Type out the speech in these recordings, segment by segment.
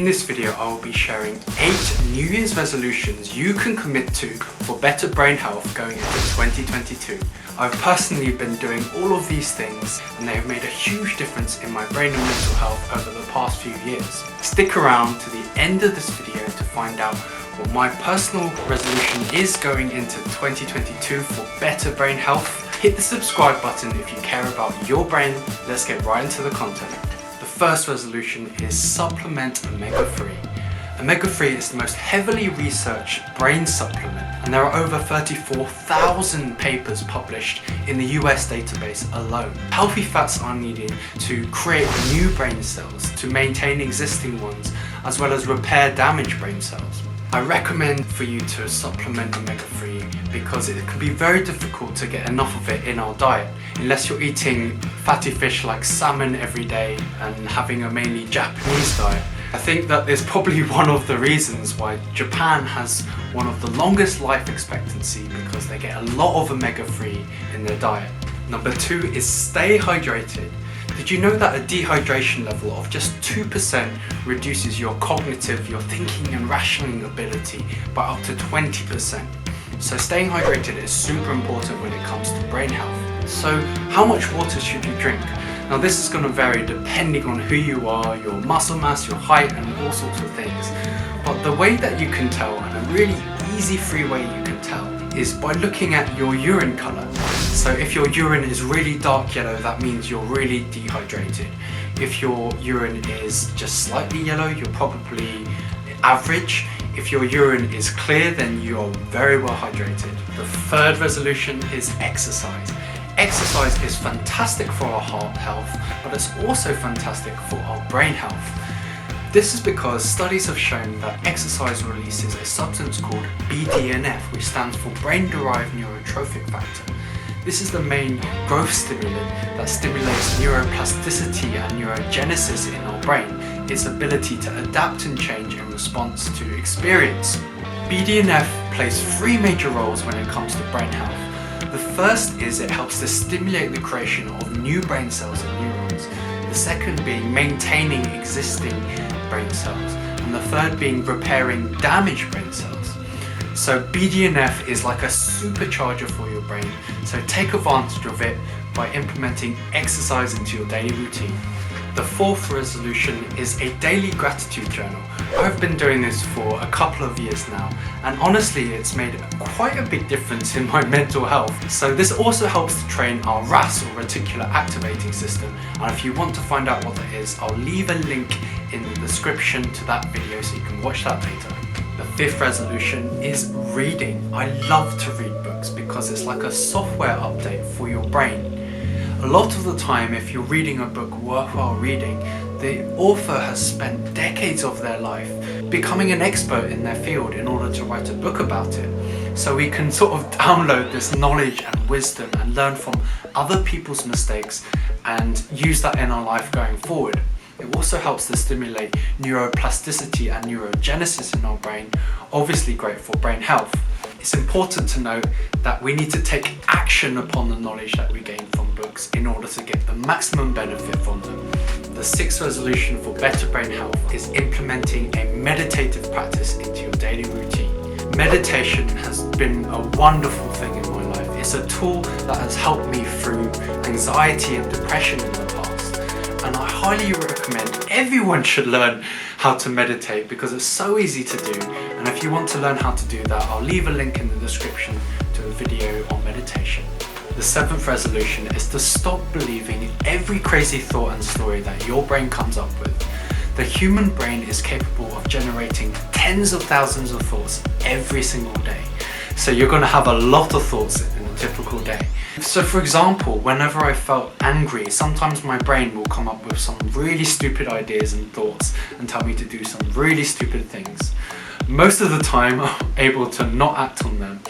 In this video, I will be sharing 8 New Year's resolutions you can commit to for better brain health going into 2022. I've personally been doing all of these things and they have made a huge difference in my brain and mental health over the past few years. Stick around to the end of this video to find out what my personal resolution is going into 2022 for better brain health. Hit the subscribe button if you care about your brain. Let's get right into the content. The first resolution is supplement omega-3. Omega-3 is the most heavily researched brain supplement, and there are over 34,000 papers published in the US database alone. Healthy fats are needed to create new brain cells, to maintain existing ones, as well as repair damaged brain cells. I recommend for you to supplement omega-3 because it can be very difficult to get enough of it in our diet unless you're eating fatty fish like salmon every day and having a mainly Japanese diet. I think that is probably one of the reasons why Japan has one of the longest life expectancy, because they get a lot of omega-3 in their diet. Number 2 is stay hydrated. Did you know that a dehydration level of just 2% reduces your cognitive, your thinking and rationing ability by up to 20%? So staying hydrated is super important when it comes to brain health. So how much water should you drink? Now this is going to vary depending on who you are, your muscle mass, your height and all sorts of things. But the way that you can tell, and a really easy free way you can tell, is by looking at your urine colour. So if your urine is really dark yellow, that means you're really dehydrated. If your urine is just slightly yellow, you're probably average. If your urine is clear, then you are very well hydrated. The third resolution is exercise. Exercise is fantastic for our heart health, but it's also fantastic for our brain health. This is because studies have shown that exercise releases a substance called BDNF, which stands for brain-derived neurotrophic factor. This is the main growth stimulant that stimulates neuroplasticity and neurogenesis in our brain, its ability to adapt and change in response to experience. BDNF plays 3 major roles when it comes to brain health. The first is it helps to stimulate the creation of new brain cells and neurons. The second being maintaining existing brain cells, and the third being repairing damaged brain cells. So BDNF is like a supercharger for your brain, so take advantage of it by implementing exercise into your daily routine. The fourth resolution is a daily gratitude journal. I've been doing this for a couple of years now, and honestly it's made quite a big difference in my mental health. So this also helps to train our RAS, or reticular activating system, and if you want to find out what that is, I'll leave a link in the description to that video so you can watch that later. The fifth resolution is reading. I love to read books because it's like a software update for your brain. A lot of the time, if you're reading a book worthwhile reading, the author has spent decades of their life becoming an expert in their field in order to write a book about it. So we can sort of download this knowledge and wisdom and learn from other people's mistakes and use that in our life going forward. It also helps to stimulate neuroplasticity and neurogenesis in our brain, obviously great for brain health. It's important to note that we need to take action upon the knowledge that we gain from books in order to get the maximum benefit from them. The sixth resolution for better brain health is implementing a meditative practice into your daily routine. Meditation has been a wonderful thing in my life. It's a tool that has helped me through anxiety and depression in the past, and I highly recommend everyone should learn how to meditate because it's so easy to do. And if you want to learn how to do that, I'll leave a link in the description to a video on meditation. The seventh resolution is to stop believing every crazy thought and story that your brain comes up with. The human brain is capable of generating tens of thousands of thoughts every single day. So you're going to have a lot of thoughts in a typical day. So for example, whenever I felt angry, sometimes my brain will come up with some really stupid ideas and thoughts and tell me to do some really stupid things. Most of the time I'm able to not act on them,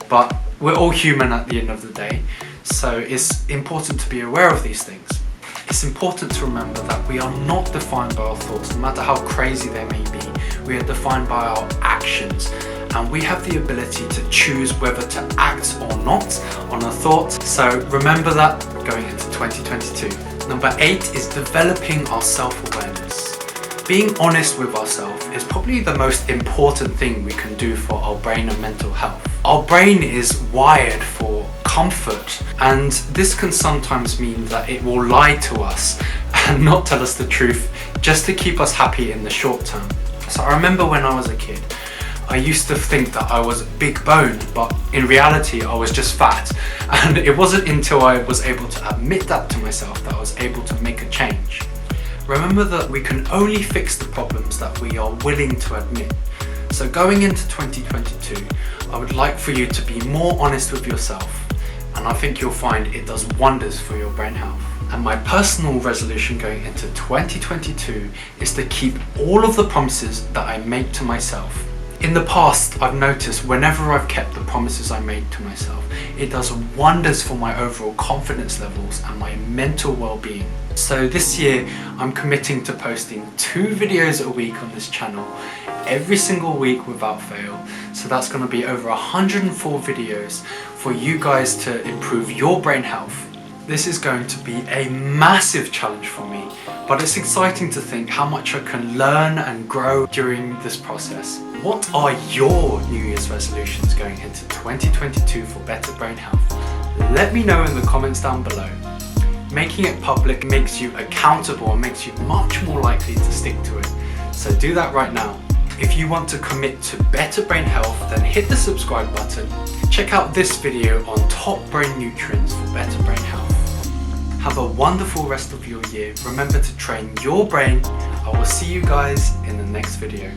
but we're all human at the end of the day, so it's important to be aware of these things. It's important to remember that we are not defined by our thoughts, no matter how crazy they may be. We are defined by our actions, and we have the ability to choose whether to act or not on a thought. So remember that going into 2022. Number 8 is developing our self-awareness. Being honest with ourselves is probably the most important thing we can do for our brain and mental health. Our brain is wired for comfort, and this can sometimes mean that it will lie to us and not tell us the truth just to keep us happy in the short term. So I remember when I was a kid, I used to think that I was big boned, but in reality I was just fat. And it wasn't until I was able to admit that to myself that I was able to make a change. Remember that we can only fix the problems that we are willing to admit. So going into 2022, I would like for you to be more honest with yourself, and I think you'll find it does wonders for your brain health. And my personal resolution going into 2022 is to keep all of the promises that I make to myself. In the past, I've noticed whenever I've kept the promises I made to myself, it does wonders for my overall confidence levels and my mental well-being. So this year, I'm committing to posting 2 videos a week on this channel, every single week without fail. So that's going to be over 104 videos for you guys to improve your brain health. This is going to be a massive challenge for me, but it's exciting to think how much I can learn and grow during this process. What are your New Year's resolutions going into 2022 for better brain health? Let me know in the comments down below. Making it public makes you accountable and makes you much more likely to stick to it. So do that right now. If you want to commit to better brain health, then hit the subscribe button. Check out this video on top brain nutrients for better brain health. Have a wonderful rest of your year. Remember to train your brain. I will see you guys in the next video.